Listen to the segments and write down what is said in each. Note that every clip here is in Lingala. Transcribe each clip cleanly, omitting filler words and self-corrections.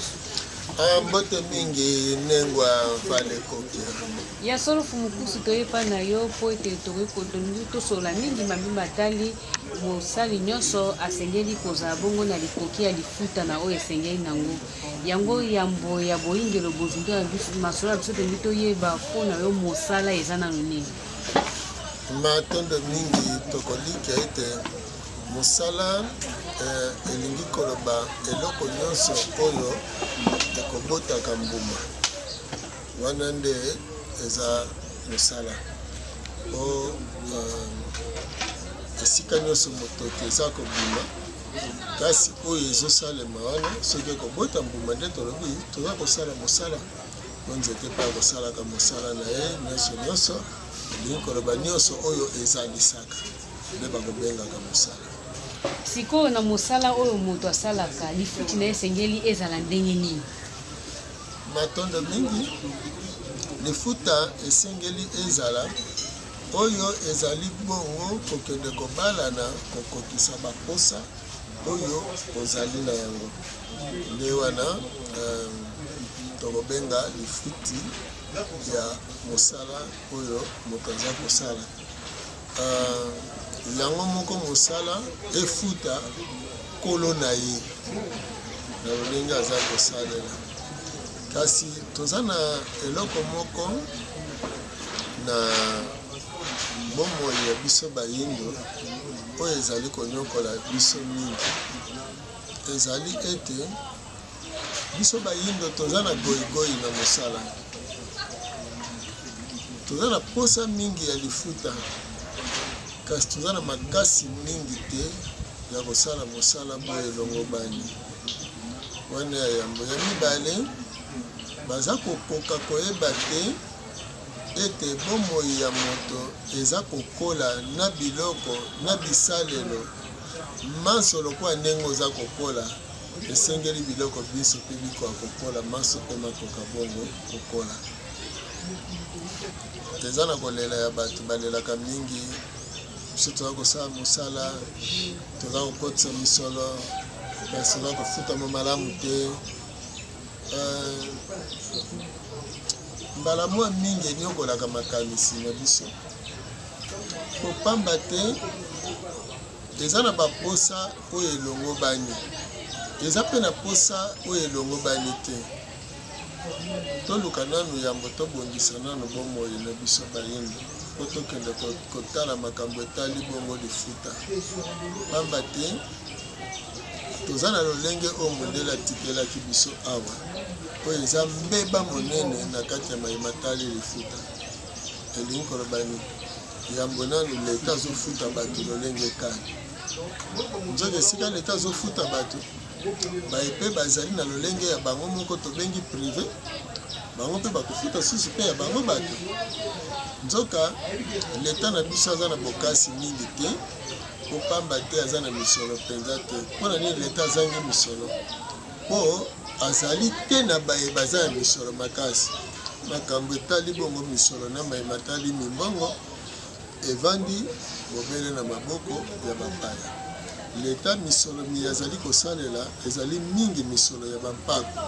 nyonso. Mbote mingi nengwa vale kokia. Ya solo fumukusu toyepa na yo po ete tokoki tosola mingi mabimba tali mosali nyonso asengeli kozala bongo na likoki ya lifuta na oyo esengeli nango. Yango yambo ya boyingelo bozindo ya biso masolo ya biso tolingi toyeba mpo na yo mosala eza nano nini. Matondo mingi tokolika ete mosala elingi koloba eloko nyonso oyo ekobotaka mbuma wana nde eza mosala o esika nyonso motoki eza kobima kasi oyo ezosalema wana soki ekobota mbuma nde tolobi toza kosala mosala po nzete mpe akosalaka mosala na ye nyonso elingi koloba nyonso oyo ezalisaka nde bakobengaka mosala. Sikoyo na mosala oyo moto asalaka lifuti na esengeli ezala ndenge nini? Matondo mingi lifuta esengeli ezala oyo ezali bongo kokende kobalana kokokisa baposa oyo ozali na yango nde wana tokobenga lifuti ya mosala oyo moto aza kosala. Yango moko mosala efuta kolo na ye na lolenge aza kosalela. Kasi toza na eloko moko na bomoi ya biso bayindo oyo ezali konyokola biso mingi. Ezali ete biso bayindo toza na goyigoyi na mosala. Toza na posa mingi ya lifuta kasi toza na makasi mingi te ya kosala mosala boye elongo bani. Wana ya yambo ya mibale baza kokoka koyeba te ete bomoi ya moto eza kokola na biloko na bisalelo maso lokola ndenge oza kokola esengeli biloko biso mpe bikoka kokola maso mpe makoka bongo kokola. Eza na kolela ya bato balelaka mingi biso toza kosala mosala toza kokotisa misolo kasi toza kofutama malamu te. Mbala mwa mingi enyokolaka makanisi na biso kopamba te eza na baposa oyo elongo bani eza mpe na posa oyo elongo bani te. Toluka nanu yambo tobongisa nanu bomoi na biso bayindo po tokende kotala makambo etali bongo lifuta pamba te toza na lolenge oyo mondele atipelaki biso awa oyo eza mbeba monene na kati ya mayimatali lifuta. Elingi kolobani yambo nanu leta azofuta bato lolenge kani nzoka esika leta azofuta bato baepe bazali na lolenge ya bango moko tobengi privé bango mpe bakofuta susu mpe ya bango bato. Nzoka leta na biso aza na bokasi mingi te kopamba te aza na misolo mpenza te. Mpona nini leta azangi misolo? Po azali te na baye baza ya misolo makasi. Makambo etali bongo misolo na mayema tali mimbongo evandi bobele na maboko ya bapaya. Leta misolo mi azali kosalela ezali mingi misolo ya bampaku.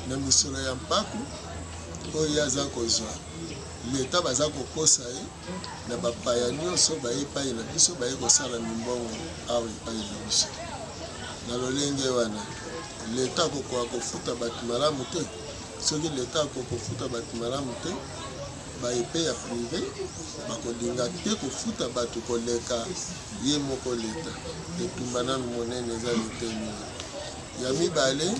Na misolo ya mpaku oyo aza kozwa leta baza kokosa ye na bapaya nyonso baye epai na biso baye kosala mimbongo awa epai na biso. Na lolenge wana leta akokoka kofuta bato malamu te. Soki leta akokofuta bato malamu te baepe ya privé bakolinga te kofuta bato koleka ye moko leta. Etumba nanu monene eza liteni ya mibale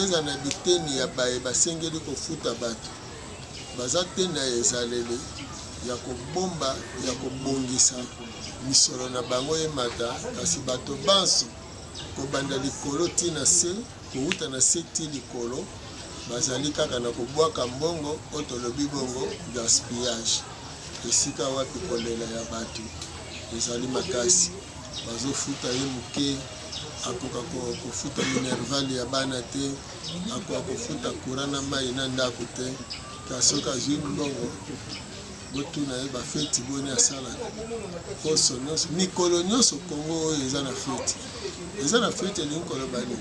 eza na biteni ya baye basengeli kofuta bato baza te na ezaleli ya kobomba ya kobongisa misolo na bango emata kasi bato banso kobanda likolo ti na se kouta na se ti likolo bazali kaka na kobwaka mbongo oyo tolobi bongo gaspillage. Esika wapi kolela ya bato ezali makasi bazofuta ye moke akoka kofuta minervale ya bana te akoka kofuta courant na mai na ndako te kasi soki azwi mbongo botuna ye bafeti boni asalaka poso nyonso mikolo nyonso Kongo oyo eza na feti elingi kolobani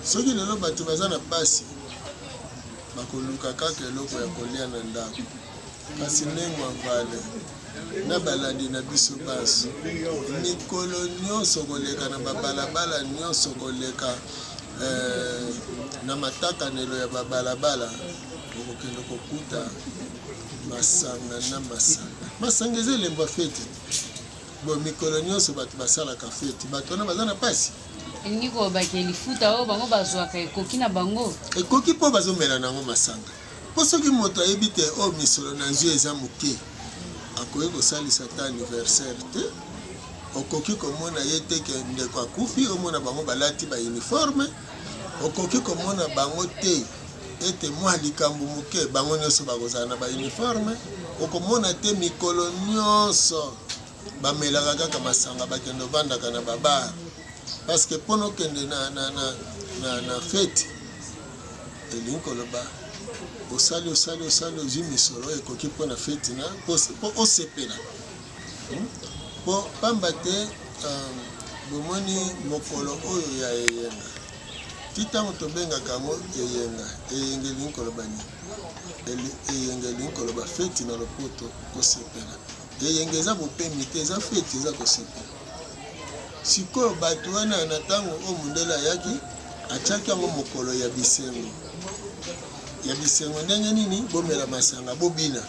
soki lelo bato baza na pasi bakoluka kaka eloko ya kolia na ndako kasi ndenge avale na balandi na biso basi mikolo nyonso koleka na babalabala nyonso koleka na matakanelo ya babalabala okokende kokuta masanga na masanga eza elembo fete bo mikolo nyonso bato basalaka fete bato wana baza na pasi elingi kobaki elifuta oyo bango bazwaka ekoki na bango ekoki mpo bazomela nango masanga mpo soki moto ayebi te oyo misolo na nzwi eza moke akoki kosalisa ta anniversaire te okoki komona ye te ke ndeko akufi omona bango balati bauniforme okoki komona bango te ete mwa likambo moke bango nyonso bakozala na bauniforme okomona te mikolo nyonso bamelaka kaka masanga bakende ovandaka na babar parce que mpo nokende na fete elingi koloba osali ozwi misolo ekoki mpo na fete na mpo osepela mpo pamba te bomoni mokolo oyo ya eyenga ti ntango tobengaka yango eyenga elingi koloba nini eyenga elingi koloba fete na lopoto kosepela eyenga eza bopemi te eza fete eza kosepela sikoyo bato wana na ntango oyo mondele ayaki atiaki yango mokolo ya bisengo ndenge nini bomela masanga bobina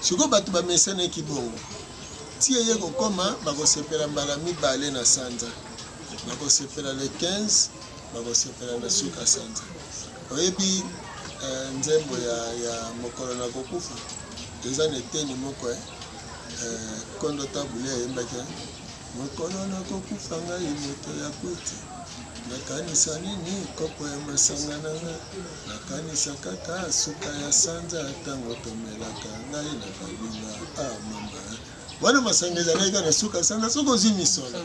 sikoyo bato bamesanaki bongo ti eye kokoma bakosepela mbala mibale na sanza bakosepela le 15 bakosepela na suka sanza oyebi nzembo ya mokolo na kokufa eza na eteni moko kondo tabule ayembaki mokolo na kokufa ngai moto ya kuti nakanisa nini kopo ya masanga na nga nakanisa kaka suka ya sanza ntango tomelaka ngai na babinga mamba wana masanga ezalaki na suka sanza soki ozwi misolo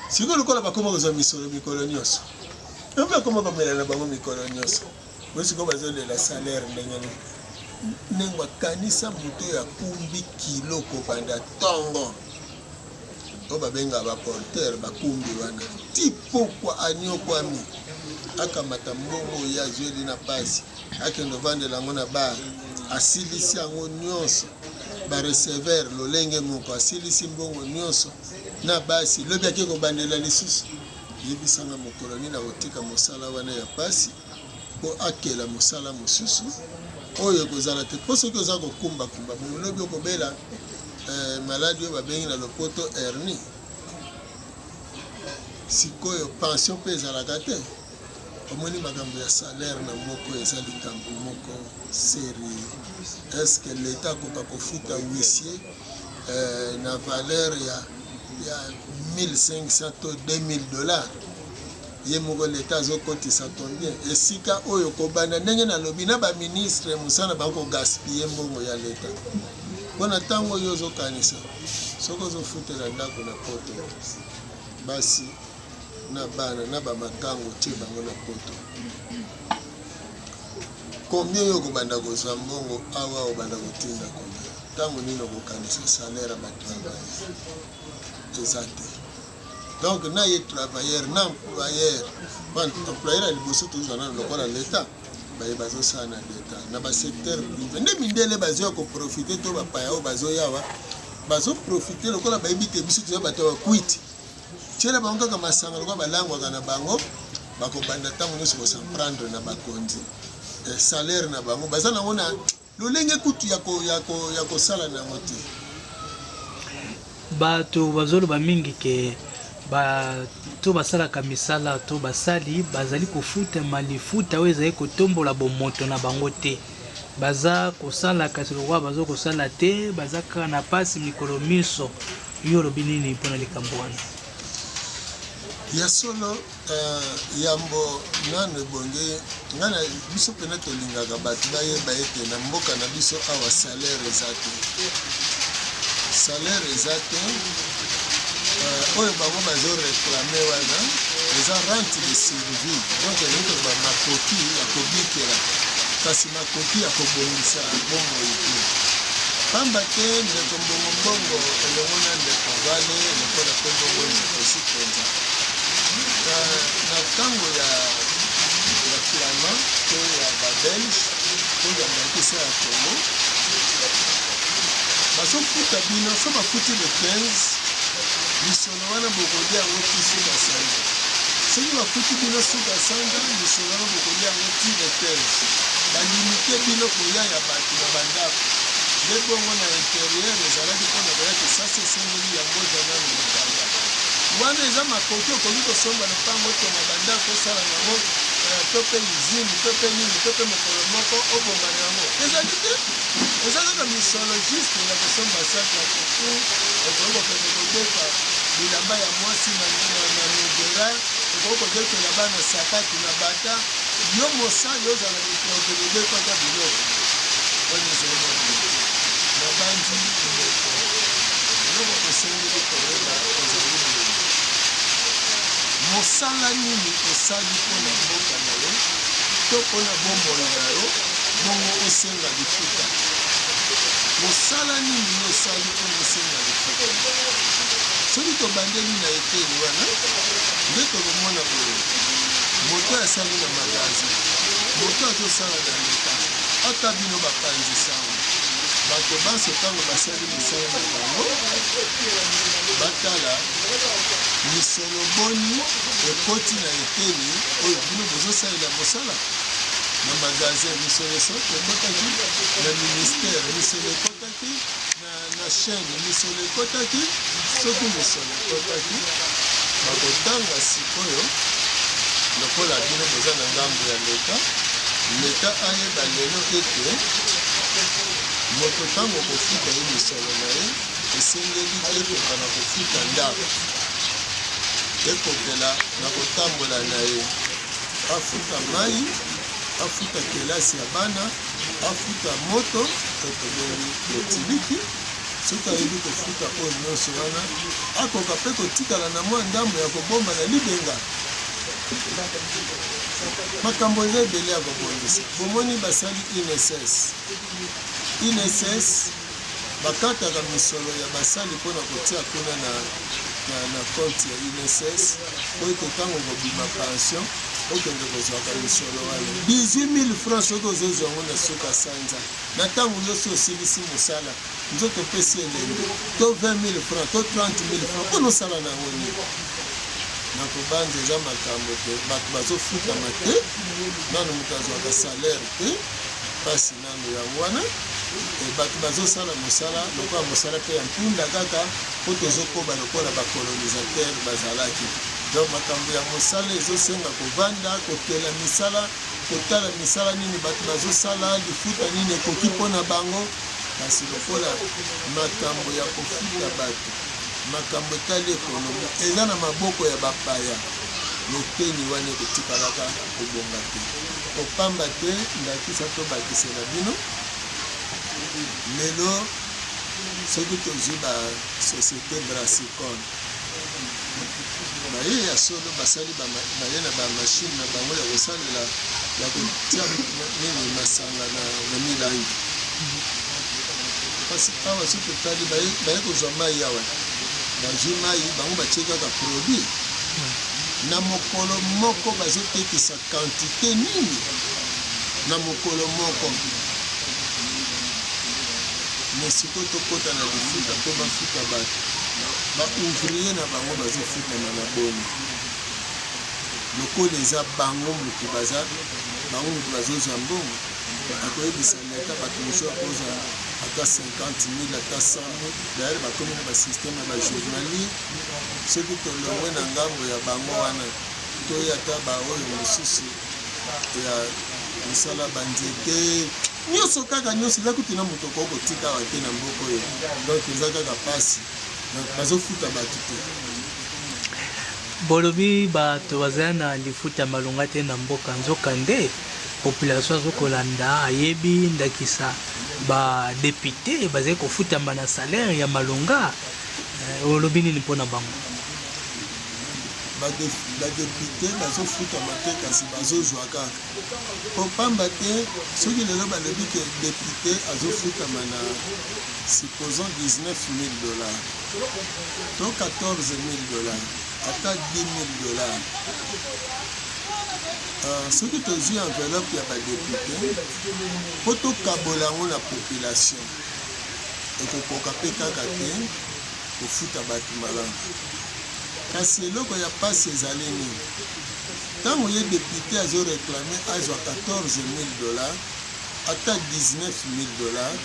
sikoyo lokola bakoma kozwa misolo mikolo nyonso epe bakoma komela na bango mikolo nyonso bo sikoyo bazolela salaire ndenge bakanisa moto oyo akumbi kilo kobanda ntongo oyo babengaka baporter bakumbi wana ti pokwa aniokwami akamata mbongo oyo azweli na pasi akende ovandela yango na bar asilisi yango nyonso bareceveur lolenge moko asilisi mbongo nyonso na basi lobi ake kobandela lisusu yebisanga mokolo nini akotika mosala wana ya pasi mpo akela mosala mosusu oyo ekozala te mpo soki oza kokumbakumba lobi okobela maladi oyo babengi na lopoto hernie sikoyo pension mpe ezalaka te omoni makambo ya salaire na moko eza likambo moko sérieux estce leta akoka kofuta huissier na valeur ya 1500 to 2000 $, ye moko leta azokotisa combien esika oyo kobanda ndenge nalobi na baministre mosala bakogaspille mbongo ya leta mpona ntango oyo ozokanisa soki ozofutela ndako na poto basi na bana na bamakango tie bango na poto combien oyo okobanda kozwa mbongo awa obanda kotinda combien ntango nini okokanisa salaire ya batravailleur eza te donc na ye travailleur na employeur employeur ya liboso tozwa nano lokola leta baye bazosala na leta na basecteur privé nde mindele bazoya koprofite to bapaya oyo bazoyawa bazoprofite lokola bayebi te biso toza bato bakwiti tiela bango kaka masanga lokola balangwaka na bango bakobanda ntango nyonso kosamprendre na bakonzi salaire na bango baza nango na lolenge kutu ya kosala na yango te bato bazoloba mingi ke to basalaka misala to basali bazali kofutama lifuta oyo ezali kotombola bomoto na bango te baza kosala kasi lokwa baza kosala te baza kaka na pasi mikolo miso yo olobi nini mpona likambo wana ya solo yambo nano ebonge ngai na biso mpena tolingaka bato bayeba ete na mboka na biso awa salaire eza te oyo bango bazoreklame wana eza rente de survie donc elingi koloba makoki ya kobikela kasi makoki ya kobongisa bomoi te pamba te ndeko mbongo elongo na ndeko vale lokola mpe mbongo ndeko sikonza na ntango ya flamand to ya babelge to ya makisa ya congo bazofuta bino so bafuti le 15 misolo wana bokolia yango ti suka sanza soki bafuti bino suka sanza misolo wana bokolia yango ti le 15 balimite bino koya ya bato na bandako nde bongo na interieur ezalaki mpona koyaki sasa esengeli yango zanano mokanda wana eza makoki okoki kosomba na mpango to na bandako osala yango to mpe usine to mpe nini to mpe mokolo moko obongana yango ezali te eza kaka misologiste ya kosomba saki ya koku okoki kokende kobeta bilamba ya mwasi na nigera okoki kobetela bana sapatu na bata yo mosali ozala miprokelebekaka biloko wana ezali na bandi moko eloko tosengeli koyeba ezali biloko mosala nini osali mpona mboka na yo to mpona bomoi na yo bongo osenga lifuta mosala nini osali mpona osenga lifuta soki tobandeli na eteni wana nde tokomona boye moto asali na magasin moto azosala na leta ata bino bapanzisango bato banso ntango basali misala na bango batala misolo boni ekoti na eteni oyo bino bozosalela mosala na magasin misolo soki ekotaki na ministère misolo ekotaki na chaîne misolo ekotaki soki misolo ekotaki bakotanga sikoyo lokola bino boza na ngambo ya leta ayeba lelo ete moto ntango kofuta ye misolo na ye esengeli ekoka na kofuta ndako ekokela na kotambola na ye afuta mai afuta kelasi ya bana afuta moto totobengi lotiliki soki ayebi kofuta oyo nyonso wana akoka mpe kotikala na mwa ndambo ya kobomba na libenga makambo eza ebele ya kobongisa bomoni basali INSS bakataka misolo ya basali mpona kotia kuna na compte ya INSS po ete ntango kobima pension okende kozwaka misolo wana 18 000 francs soki ozozwa yango na suka sanza na ntango nyonso osilisi mosala nzoto opesi elenge to 20 000 francs to 30 000 francs mpona osala na yango nini na kobanza eza makambo te bato bazofutama te nano moto azwaka salaire te mpasi nano yango wana bato bazosala mosala lokola mosala mpe ya mpunda kaka po tozokoba lokola bacolonisateur bazalaki donc makambo ya mosala ezosenga kovanda kotela misala kotala misala nini bato bazosala lifuta nini ekoki mpona bango kasi lokola makambo ya kofuta bato makambo etali ekonomi eza na maboko ya bapaya moteni wana ekotikalaka kobonga te kopamba te ndakisa tobakisela bino lelo soki tozwi basociété brassicole baye ya solo basali baye na bamashine na bango ya kosalela ya kotia nini masanga na milangi kasi awa soki totali baye kozwa mai awa bazwi mai bango batie kaka produit na mokolo moko bazotekisa quantité nini na mokolo moko mais sikoyo tokota na lifuta mpo bafuta bato baouvrier na bango bazofutana na boni lokola eza bango motu bango motu bazozwa mbongo akoyebisa leta bato mosusu akozwa ata 50 000 ata 100 000 d'ailleurs bakomi na basysteme ya bajournalier soki tolongwe na ngambo ya bango wana toya ata baoyo mosusu ya misala banzete nyonso kaka nyonso eza kuti na moto okoki kotika awa te na mboka oyo donc eza kaka mpasi bazofuta bato te bolobi bato bazala na lifuta malonga te na mboka nzoka nde population azokolanda ayebi ndakisa badepute bazali kofutama na salaire ya malonga olobi nini mpona bango badepute bazofutama te kasi bazozwa kaka kopamba te soki lelo balobi ke depute azofutama na supposons 19 000 $, to 14 000 $, ata 10 000 $. Ce qui te dit enveloppe ya badepute po tokabola yango na population ekokoka mpe kaka te kofuta bato malamu kasi eloko ya pasi ezali nini ntango ye depute azoreklame azwa $14,000 ata $19,000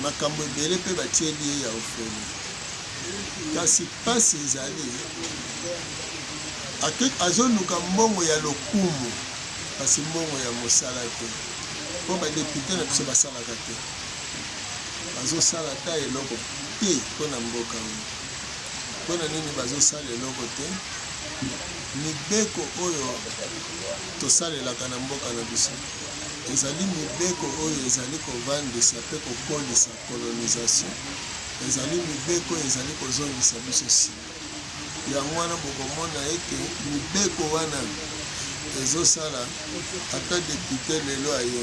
makambo ebele mpe batieli ye ya ofele kasi pasi ezali azoluka mbongo ya lokumu kasi mbongo ya mosala te mpo badepute na biso basalaka te bazosala ata eloko te mpona mboka oyo mpona nini bazosala eloko te mibeko oyo tosalelaka na mboka na biso ezali mibeko oyo ezali kovandisa mpe kokolisa colonisation ezali mibeko oyo ezali kozongisa biso nsima yango wana bokomona ete mibeko wana ezosala ata depute lelo aye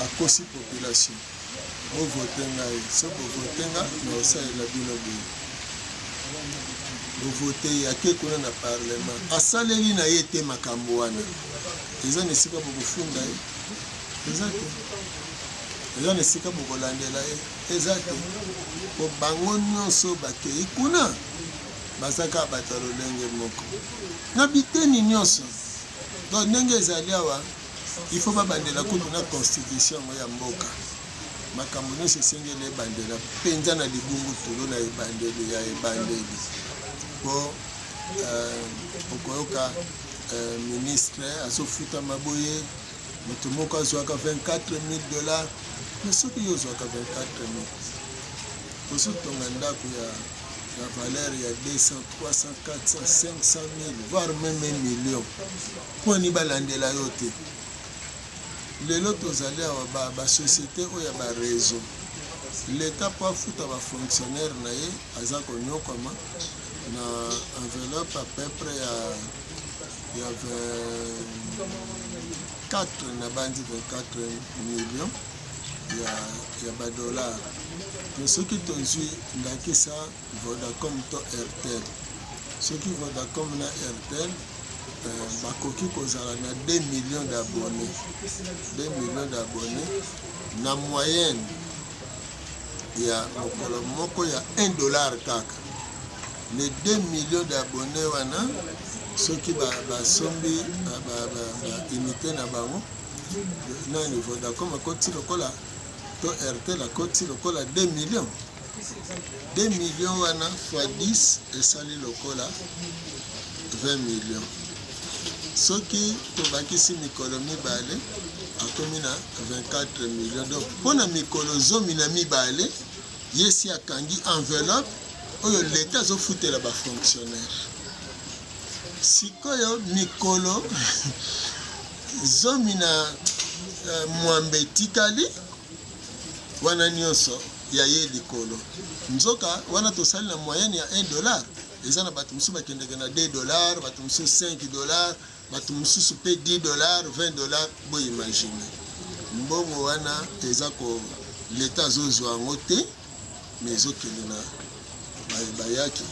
akosi population bovote ngai so bovote nga na osalela bino boye bovote ye ake kuna na parlement asaleli na ye te makambo wana eza na esika bokofunda ye eza te eza na esika bokolandela ye eza te po bango nyonso bakei kuna bazaka bato ya lolenge moko na biteni nyonso donc ndenge ezali awa ifo babandela kutu na constitution ngo ya mboka makambo nyonso esengeli ebandela mpenza na libungu tolo na ebandeli ya ebandeli po okoyoka ministre azofuta maboye moto moko azwaka $24,000 me soki yo ozwaka $24,000 ozotonga ndako ya valeur ya 200, 300, 400, 500 000 voire même 1 million mponi balandela yo te lelo tozali awa basociété oyo ya bareseau l'état po afuta bafonctionnaire na ye aza konyokama na enveloppe à peu près ya 24 na bandi 24 millions ya $. Mais ce qui tozwi ndakisa Vodacom to Airtel soki Vodacom na Airtel bakoki kozala na 2 millions d'abonnés 2 millions d'abonnés na moyenne ya mokolo moko ya $1 kaka les 2 millions d'abonnés wana soki basombi unité na bango nani Vodacom akoti lokola to Airtel akoti lokola 2 millions 2 millions wana fois 10 esali lokola 20 millions soki tobakisi mikolo mibale akomi na 24 millions donc mpona mikolo zomi na mibale yesi akangi enveloppe oyo leta azofutela bafonctionnaire sikoyo mikolo zomi na mwambe etikali wana nyonso ya ye likolo nzoka wana tosali na moyenne ya $1 eza na bato mosusu bakendeke na $2 bato mosusu $5 bato mosusu mpe $10 $20 boimagine mbongo wana eza ko leta azozwa yango te mais ezokende na bayaki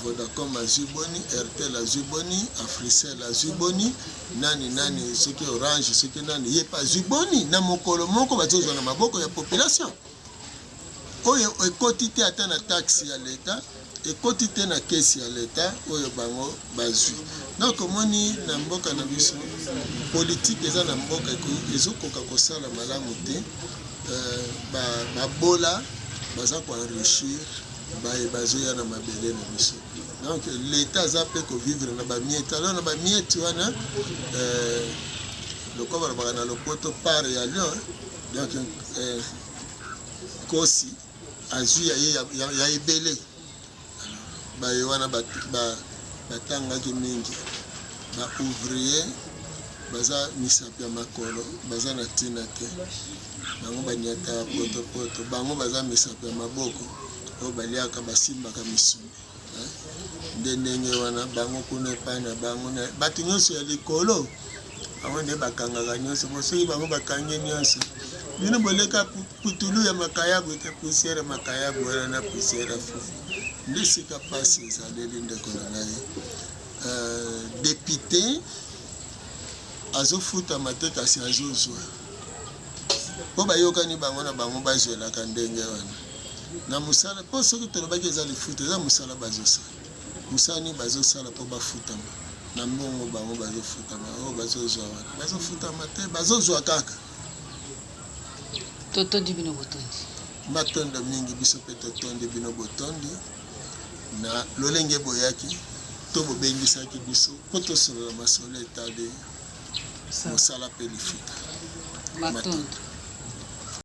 Vodacom azwi boni Airtel azwi boni Africell azwi boni nani soki Orange soki nani ye pa azwi boni na mokolo moko bazozwa na maboko ya population oyo ekoti te ata na taxe ya leta ekoti te na kesi ya leta oyo bango bazwi donc omoni na mboka na biso politique eza na mboka ezokoka kosala malamu te babola baza koenrichir bazoya na mabele na biso donc l'état aza mpe kovivre na bamiete alors na bamiete wana lokola balobaka na lopoto part ya lion donc kosi azwi ya ebele baye wana batangaki mingi baouvrier baza misapi ya makolo baza na ntina te bango baniata ya potopoto bango baza misapi ya maboko oyo baliaka basimbaka misuni nde ndenge wana bango kuna epai na bango bato nyonso ya likolo bango nde bakangaka nyonso soki bango bakangi nyonso bino boleka putulu ya makayabu te poussière ya makayabu wana na poussière ya fufu nde sika pasi ezaleli ndeko na ngai député azofutama te kasi azozwa mpo bayokani bango na bango bazwelaka ndenge wana na mosala mpo soki tolobaki eza lifuta eza mosala bazosala mosala nini bazosala mpo bafutama na mbongo bango bazofutama oyo bazozwa wana bazofutama te bazozwa kaka totondi bino botondi matondo mingi biso mpe totondi bino botondi na lolenge boyaki to bobengisaki biso mpo tosolola masolo etade mosala mpe lifuta matondo